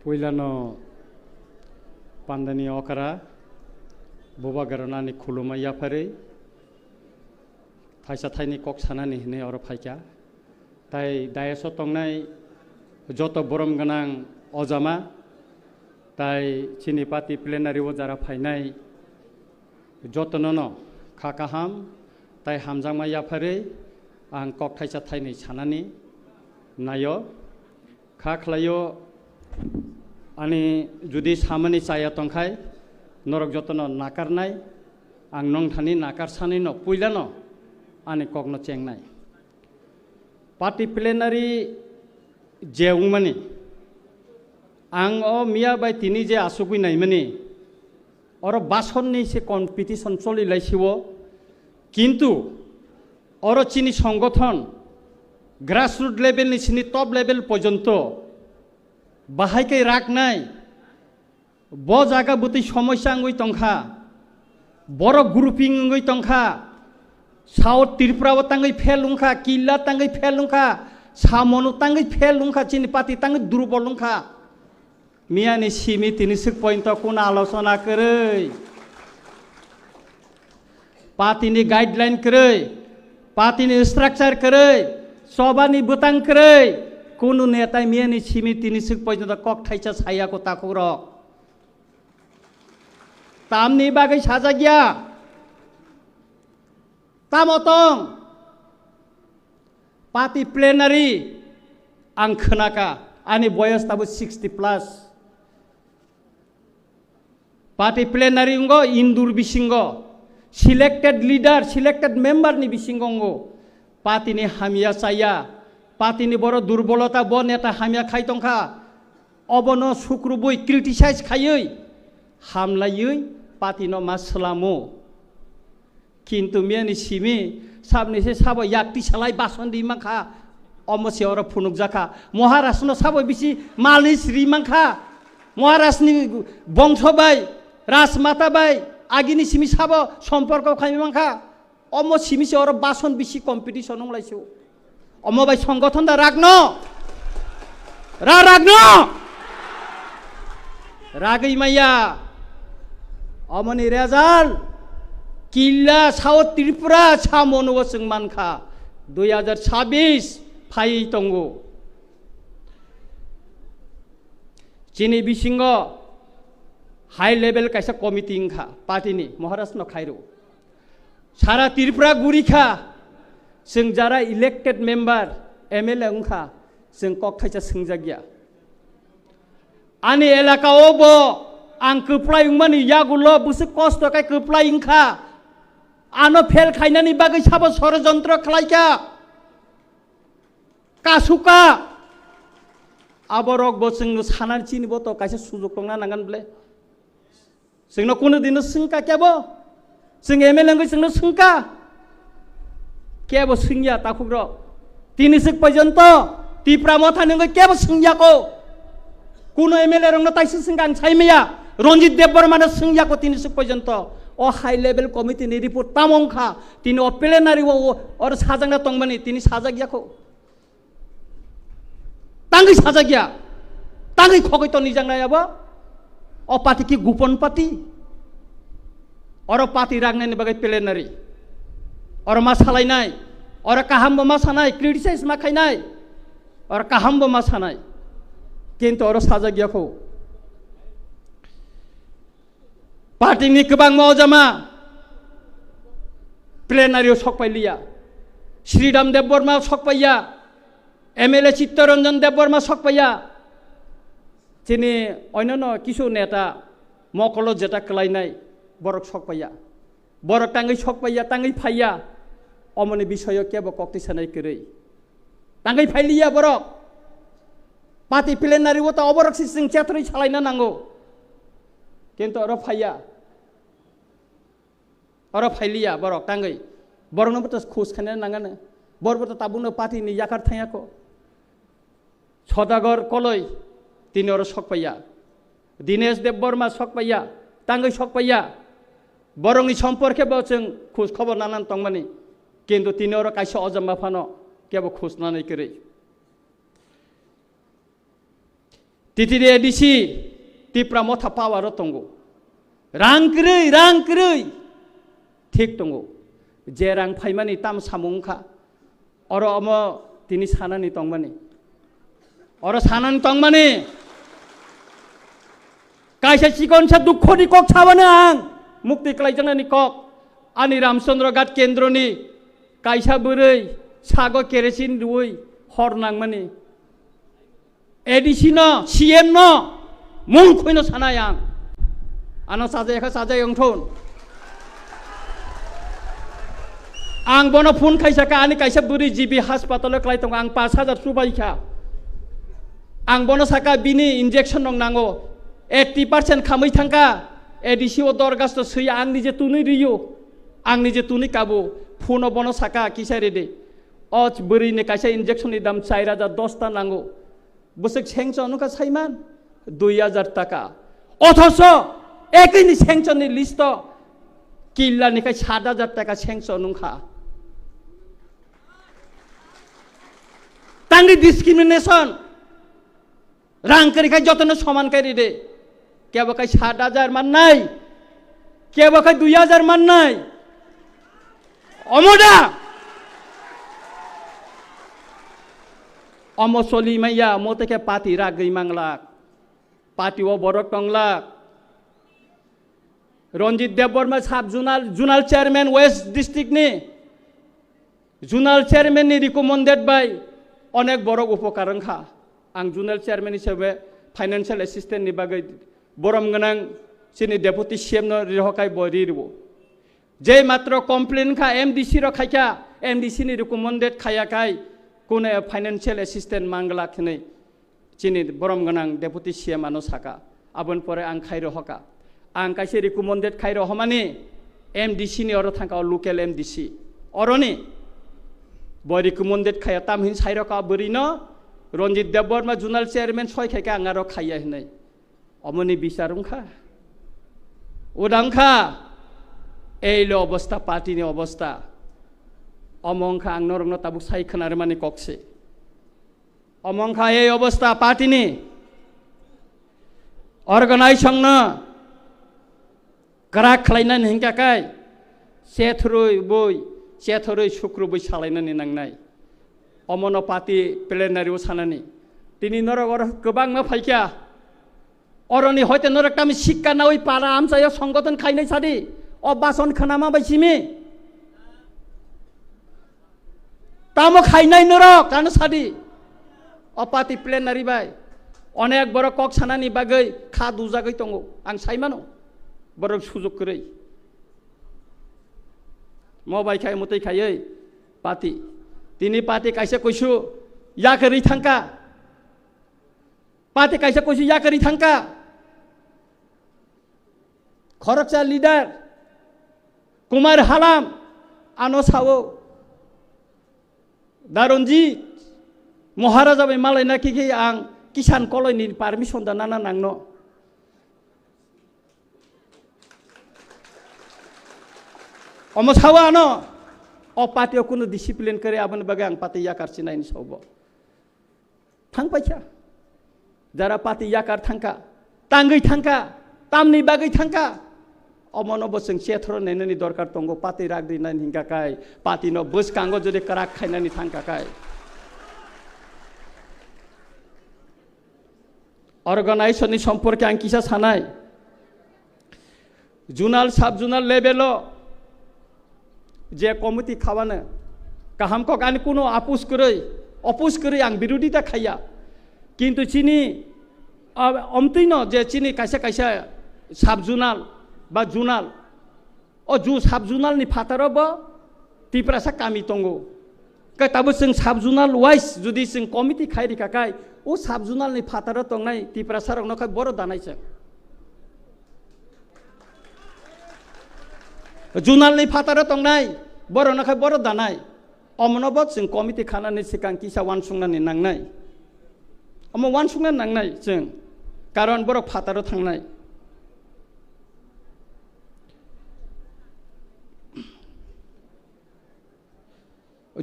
Puilano Pandani Okara Boba Garanani Kuluma Yapare Taisa Taini Kok Sanani Ne Oropaika Tai Dayaso Tongnai Joto Borom Ganang Ozama Tai Chinipati Plenary Wazara Painai Joto Nono Kakaham Tai Hamjama Yapare Ang Kok Taisa Taini Chanani Nayo Kaklayo Ani Judi Samani Saya Tongkai Norok Jotono Nakarnai Ang Nong Thani Nakar Sanino Puilano Ani Kokno Chengnai Party Plenary Jeungmani Ang O Mia by Tini Je Asukui Naimani Oro Basonni se competition Soli Laisiwo Kintu Oro Chini Songothon Grassroots level ni sini top level pojonto bahai kai rak nai bo jaga buti সমস্যা ngoi tongkha boro grouping ngoi tongkha South Tripura tangai phelungkha killa tangai phelungkha samonu tangai phelungkha chini pati tangai durbolungkha miani simi tini sik point kuna alosona korei pati ni guideline korei pati ni structure korei Sobani butang kerei, kunu netai miani simi tini sik poin da kok thaisa saya ko takuro. Tamni bagai sajagya. Tamotong. Party plenary ang khenaka ani boyas tabu 60 plus. Party plenary ngo indur bisingo. Selected leader, selected member ni bisingo ngo. Parti ni hamia saya, parti ni boro durbolota bo neta hamia khai tongkha, obono sukrubui criticize khayui, hamlayui, parti no maslamo. Kintu miani simi, sabni se sabo yakti salai bason di mangkha, omosi ora phunuk jaka, Maharashtra no sabo bisi malis ri mangkha, Maharashtra ni bongso bai, rasmata bai, agini simi sabo somporko khai mangkha. Omo simi se ora bason bisi competition ong laisio. Omo bai সংগঠন da ragno. Ragno. Ragai maya. Omo ni rezal. Killa South Tripura chamonu waseng mankha. 2026 phai tongo. Chini bisingo high level kaisa committee ngkha party ni Maharashtra no khairu. Sara Tripura Gurikha Sing Jara elected member MLA Ungkha Sing Kok Thaisa Singjagya Ani elaka obo ang keplai ungmani yagulo busuk kosto kai keplai ungkha ano fel khainani bagai sabo sorojantro khlaika kasuka aborok bo sing sanar chini bo to kaisa sujok tongna nangan ble sing no kuno dino singka kyabo Sing MLA ngai sing no sungka kebo sungya takugro tini sik pajanto ti pramotha ngai kebo sungya ko kuno MLA rong no taisi singkan chaimya Ronjit Debbarma no sungya ko tini sik pajanto o high level committee ni report tamongkha tini o plenary o or sajangna tongmani tini sajagya ko tangi sajagya tangi khogoi to nijangna yaba o pati ki gupon pati Oro pati ragnai ni bagai plenary, oro masalai nai, oro kaham masanai, criticize makai nai, oro kaham masanai, kintu oro sajagya ko. Parti ni kebang mau jama, plenary sok pailia, Sridham Debbarma sok paia, MLA Chittaranjan Debbarma sok paia, sini oinono kisu neta mokolo jeta kelai nai. Borok sok paya, borok tangai sok paya, tangai paya, omoni bisoyo kebo kokti sanai kerei, tangai pailia borok, pati plenary wota oborok sising chatri salai na nango, kento oro paya, oro pailia borok tangai, borok no betul khus khane nangan, borok betul tabung pati ni yakar thanya ko, Sodagor koloi, tini oro sok paya, Dinesh Debbarma sok paya, tangai sok paya. Borong ni সম্পর্কে বলছেন খোঁজ খবর নানান তংমানি কিন্তু তিনি ওরা কাইসা অজাম্মা Fanon কেবল খোঁজ নানাই করে Titiri edisi tipra motha power tongo. Rangkrui thik tongo. Jerang phaimani tam samungkha. Oro omo tini sanani tongmani. Oro sanani tongmani. Kaisa sikon sa dukho ni kok chawane ang. Mukti klaijana ni kok. Ani Ramchandra Ghat Kendra ni kaisa beureui sago keresin duoi hor nangmani. EDC no CM no mung khoino sanayang. Ano saja yang thon. Ang bono phone kaisa ka ani kaisa buri GB hospital klai tong ang 5,000 rupiah kha. Ang bono saka bini injection nong nango 80% khamai thangka EDC o dorgas to suya ang nije tuni riyo. Ang nije tuni kabu phone bono saka kisare de. Och buri ne kaisa injection ni dam 4,010 ta nango. Busuk sengchon ka saiman 2,000 taka. অথচ একই নি স্যাংশনের list কিল্লা নিকাই 7,000 টাকা sanction খা তাঙ্গি discrimination রাং করি খাই যতন সমান করি রে কেব কাই 7,000 মান নাই কেব কাই 2,000 মান নাই অমডা অমসলি মাইয়া মতেকে পাতি রাগই মাংলাক পাতি ও বড় টংলাক Ronjit Deborma sab Junal Chairman West District ni Junal Chairman ni recommended by onek borok upokaran kha ang Junal Chairman hisabe financial assistant ni bagai borom ganang sini deputy CM no rihokai bori ribo je matro complain kha MDC ro khaika MDC ni recommended khaya kai kone financial assistant mangla khne sini borom ganang deputy CM ano saka abon pore ang khairo hoka ang kaise recommended khairo homani MDC ni oro thangka local MDC oroni boy recommended khaya tam hin sairo ka burino Ronjit Deborma Junal Chairman soi khaika angaro khaya hinai omoni bisarum kha udang kha ei lo obostha party ni obostha omong kha ang norong no tabuk sai khanar mani kokse omong kha ei obostha party ni organization na Kerak kelainan hingga kai, sethroi boy, sethroi sukru boy salainan ninang nai. Omonopati plenary usanani. Tini norok orang kebang ma faika. Orang ni hoite norok kami sikka nawi para am saya songgotan kai nai sadi. Obason khanama bai simi. Tamo kai nai norok kana sadi. Opati plenary bai. Onek borok kok sanani bagai khadu jagai tongo. Ang saimano. Borok sujuk kerei, mau baik kaya mutai kaya, pati, tini pati kaisa kuisu, ya keri thangka, pati kaisa kuisu ya keri thangka, Khorakcha leader, Kumar Halam, ano sawo, Daronji, Maharaja be malai nakiki ang kisan koloni permission danana nangno. Omo sawa no, opati okuno disiplin kere aban bagang pati yakar cina ini sobo. Thang pacha, jara pati yakar thangka, tanggai thangka, tamni bagai thangka. Omo no boseng cetro nene ni dorkar tonggo pati ragdi nan hingga kai, pati no bos kanggo jadi kerak kai nani thangka kai. Organisation ni সম্পর্কে ang kisa sanai, junal sub junal level যে committee খাওয়ানো কাহামক আনি কোনো অপুস করে আং বিরোধিতা খাইয়া কিন্তু চিনি অমতৈন যে চিনি কাইসা কাইসা সাব জুনাল বা জুনাল ও সাব জুনালনি ফাতারব তিপ্রাসা কামি তঙ্গো তাবো जों সাব জুনাল ওয়াইস যদি जों কমিটি খাইরি কাকাই ও সাব জুনালনি ফাতার তংনাই তিপ্রাসা রংনখাই বড় দানাইছে Junal ni fatara tong nai, boro nakai boro danai. Omonobot sing komite khana ni sikang kisa wansungna ni nang nai. Omo wansungna nang nai sing, karon boro fatara thang nai.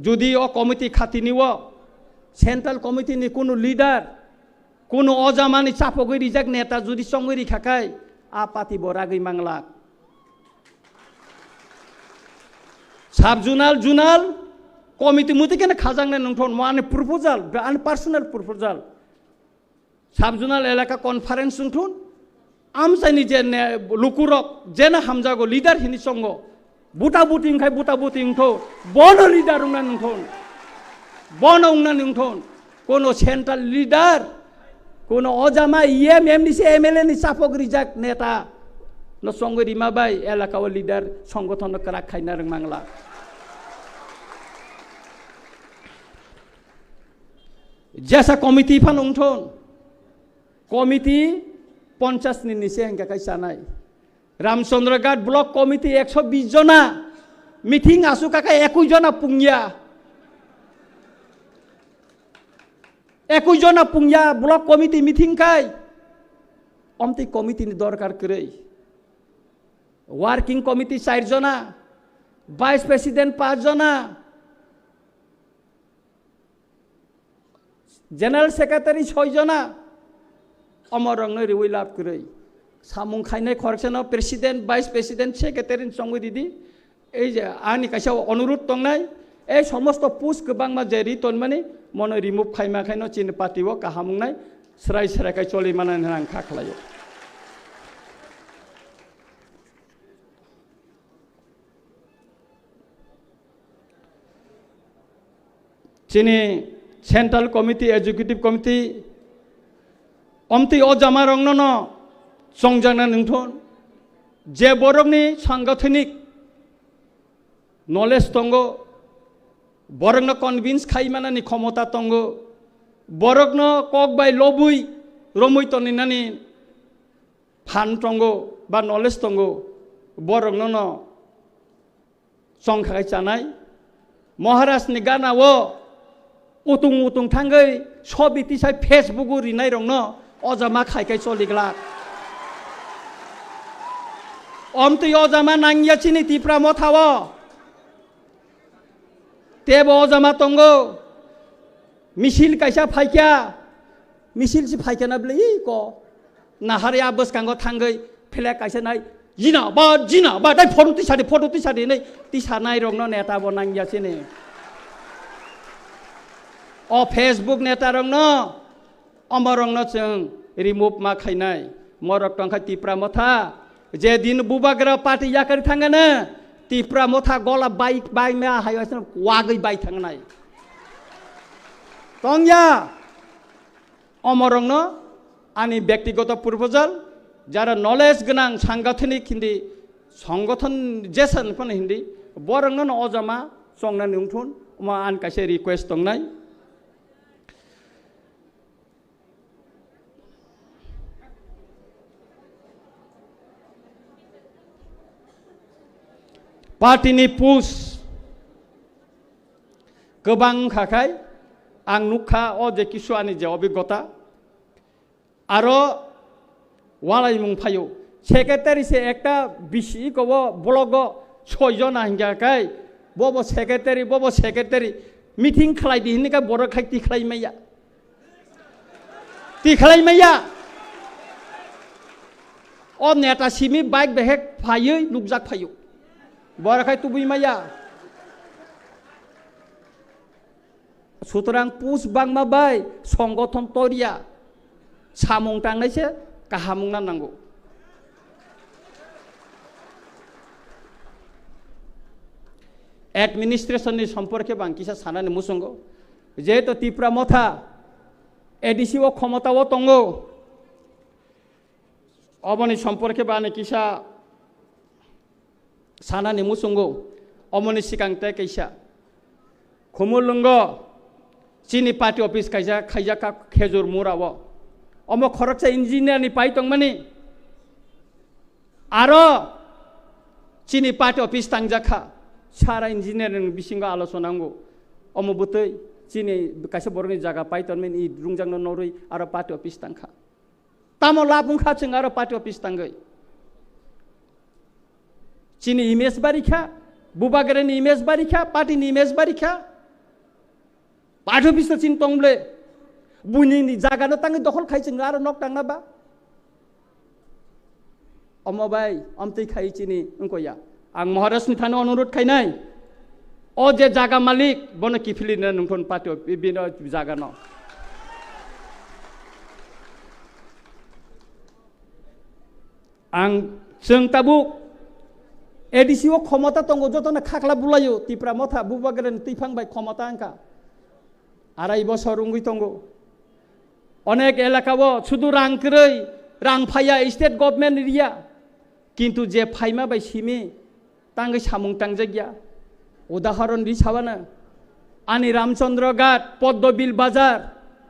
Jodi o komite khati ni wo, central committee ni kuno leader, কোনো অজামানি চাপগৈ রিজাক নেতা যদি সঙ্গে রিখাকাই আ পাতি বরাগৈ Mangla sub zonal committee মুতি কেন খাজাংনাय नोंथां माने proposal आन personal proposal साब जुनाल एलाका कनफारेंस नोंथां आमसाइनि जे लुकुरक जेना हामजागो लिडार हिनि संग बुटा बुटिंखाय बुटा बुटिंखौ बन लिडार उंना नोंथां बन उंना नोंथां कोनो सेंट्रल लिडार कोनो अजामा इएम एमडीसी एमएलए नि साफक रिजाक नेता न संग रिमाबाय एलाकाव लिडार संगठन कराक खायना रोंमांला जैसा कमिटी फान उंथन कमिटी 50 नि निसे हेंगा काई सानाय रामचंद्रघाट ब्लक कमिटी 120 जना मीटिंग आसु काका 21 जना पुंगिया 21 जना पुंगिया ब्लक कमिटी मीटिंग काई अमती कमिटी नि दरकार करे वर्किंग कमिटी 4 जना वाइस प्रेसिडेंट 5 जना जनरल सेक्रेटारी 6 जना अमर रंग रिवै लाभ करे सामुं खायनाय खरसेन प्रेसिडेंट वाइस प्रेसिडेंट सेक्रेटारी संग दिदी এই যে आंनि काइसाव अनुरोध दंनाय ए समस्त पुस गोबांमा जे रिटन माने मन रिमुभ खायमाखायनो चिन पार्टीव काहामुंनाय स्राय स्रायखाय चलि मानानै आं खाख्लायो चिनि सेंट्रल कमिटी एजुकेटिव कमिटी अमती अजामा रंग न संजाना नोंथां जे बरकनि सांगठनिक नलेज दंगो बरकन कन्विन्स खायमानानि क्षमता दंगो बरकन कक बाय लबुई रमै तनिनानि फान दंगो बा नलेज दंगो बरकन न संखाय जानाय महाराष्ट्रनि गानाव उतुं उतुं थांगै सबिति साय फेसबुक रिनाय रंग अजामा खायखाय चलिग्ला अमती अजामा नांगिया चिनि तिप्रा मथाव तेब अजामा तंगो मिसिल कायसा फायख्या मिसिल सि फायख्याना ब्ले क नाहारे आबस कांगो थांगै फेला कायसा नाय जिना बा दाय फोटो तिसारि नै तिसानाय रंग नेता ब नांगिया चिनि ओ फेसबुक नेता रंग अमर रंग जों रिमुभ मा खायनाय मरक टंखा तिप्रा मथा जे दिन बुबाग्रा पार्टी याकर थांगोनो तिप्रा मथा गला बाइक मा हायसन वागै बाइ थांनाय तंया अमर रंग आंनि व्यक्तिगत प्रपोजाल যারা नलेज गोनां सांगठनिक हिंदी संगठन जेसन फन हिंदी बरंगन अजामा संना नोंथुन मा आन कासे रिक्वेस्ट दंनाय पार्टीनि पुस गोबां खाखाय आं नुखा अ जे किसु आंनि जे अभिज्ञता आरो वालाई मुं फायो सेक्रेटारि से एकटा बिसि कब ब्लग 6 जना हिंगाखाय बबो सेक्रेटारि मीटिंग खालायदि हिनका बर खाय तिखालायमाया अ नेता सिमि बाइक बेहेक फायै नुकजाक फायो बरखाय तुबुइमाया सुतरां पुस बांमा बाय संगठन तरिया सामुं थांनायसे काहामुंना नांगौ एडमिनिस्ट्रेशननि सम्पर्के बांकिसा सानानि मुसंगो जेहेतु तिप्रा मथा एडिसिओ क्षमताव दंगो अबनि सम्पर्के बाने किसा सानानि मुसंगो अमनि सिगांते कैसा खुमुलुंग चिनि पार्टी ऑफिस कैसा खाइजा का खेजुर मुराव अम खरकसा इंजिनियर नि पाइ तंगमानि आरो चिनि पार्टी ऑफिस तांजाखा सारा इंजिनियर बिसिंगा आलोचनांगो अम बुतै चिनि कैसा बरनि जागा पाइ तनमेन इ रुंजांनो नरै आरो पार्टी ऑफिस तांखा तामो लाबुंखा चिं आरो पार्टी ऑफिस तांगै चिनि इमेज बारिखा बुबागरेनि इमेज बारिखा पार्टी नि इमेज बारिखा पार्टी ऑफिस चिन तंगले buini jaga no tangi dokhol khai ching aro nok tang na ba अमबाई अमतै खाइ चिनी उनको या आं महाराष्ट्र थानो अनुरोध खाइनाय ओ जे जागा मालिक बनो किफिलिनो नोंथन पार्टी बिनो जागा न आं जों ताबु एडिसिओ क्षमता दंगो जतन खाखला बुलायो तिप्रा मथा बुबागरेन तैफांबाय क्षमता आंका आराय बसर उंगै दंगो अनेक एलाकाबो सुदु रां कै रां फाया स्टेट गभर्नमेंट एरिया किन्तु जे फाइमा बाय सिमे तांगै सामुं तांजागिया उदाहरण दिसाबानो आनि रामचंद्र घाट पद्मबिल बाजार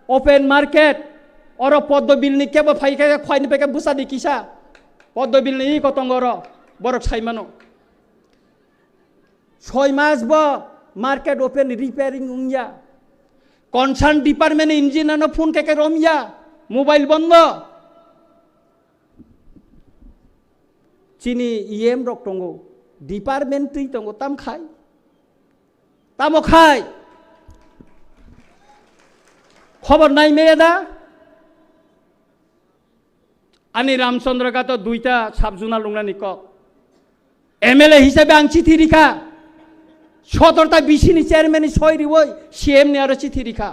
ओपेन मार्केट और पद्मबिल नि केबो फाइका खयनि पेका बुसादि किसा पद्मबिल नि कतंगर बरक साइमानो 6 मास ब मार्केट ओपेन रिपेयरिंग उंया कनसार्न डिपार्टमेंट इंजिनियर फोन केके रमिया मोबाइल बंद चिनी इएम रक दंगो डिपार्टमेंट दै दंगो ताम खाय तामो खाय खबर नाय मेदा आनि रामचंद्र का तो दुईटा साबजुना लुंगनानि क एमएलए हिसाबे आं चिठी लिखा 17টা বিসিনি চেয়ারম্যান সয়রি ওই সিএম নে আরো চিঠি লিখা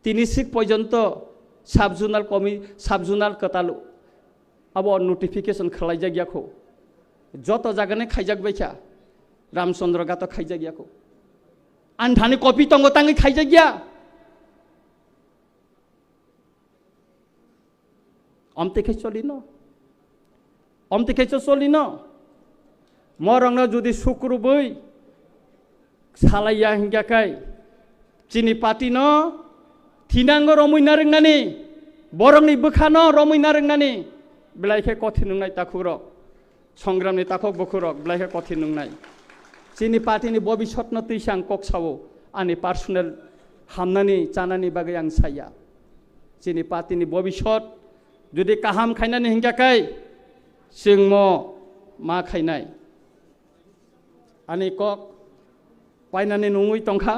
তিনি সিক পর্যন্ত সাবজুনাল কতালু अब नोटिफिकेशन खालाय जागियाखौ जत जागाने खाइजाक बैखा रामचंद्र गा तो खाइजा गियाखौ आन्धानि कपि तंगो तांगै खाइजा गिया अमतेखे चलिन मरंनो जुदि सुक्रुबै सालाया हिंगाखाय चिनि पार्टी न थिनांगो रमैना रोंनानि बरंनि बोखानो रमैना रोंनानि बेलायखे कथि नंनाय ताखुरक संग्रामनि ताखक बखुरक बेलायखे कथि नंनाय चिनि पार्टीनि भबिष्यतनो तैसां कक्सावो आंनि पार्सनेल हामनानि जानानि बागै आं साया चिनि पार्टीनि भबिष्यत जुदि काहाम खायनानि हिंगाखाय जों मा खायनाय आंनि कक पायनानि नङै तंखा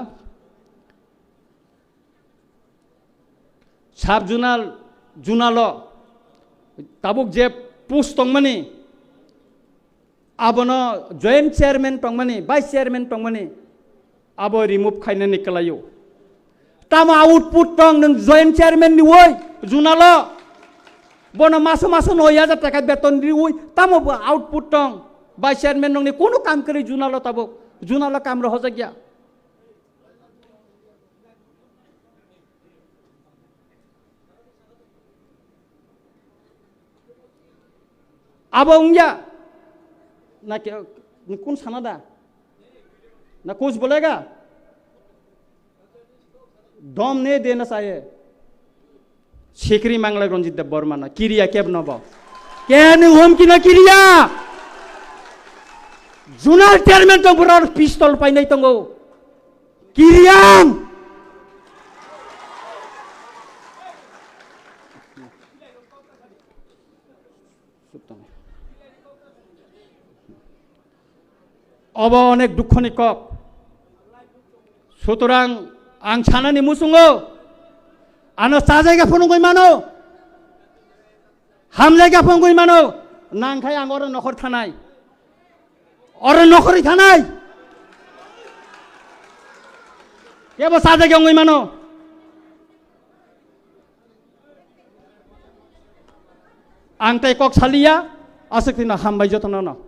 साब जुनाल ताबुक जे पोस्ट तंगमानि आबनो जॉइंट चेयरमैन तंगमानि वाइस चेयरमैन तंगमानि अब रिमूव खायनानि कलायो ताम आउटपुट तंग नों जॉइंट चेयरमैन नि वय जुनाल बनो मासो 9000 टाका बेतन दि वय ताम आउटपुट तंग वाइस चेयरमैन नंनि कोनो काम करि जुनाल ताबुक जुनाल काम रह जागिया अब उंगया ना कौन सानादा ना कुछ बोलेगा दम नहीं देना चाहिए शेखरी मांगला रंजित देव बर्मा ना किरिया केब नब क्या नहीं होम की ना किरिया जुनाल चेयरमैन तो बुरा पिस्तौल पाई नहीं तंगो किरिया अब अनेक दुखनि कक सुतरां आं सानानि मुसुङो आनो साजायगा फनगै मानो हामजायगा फनगै मानो नांखाय आं अर नखर थानाय अर नखरि थानाय केबो साजायगा गै मानो आं ताइ कक सालिया आसक्तिना हामबाय जतन न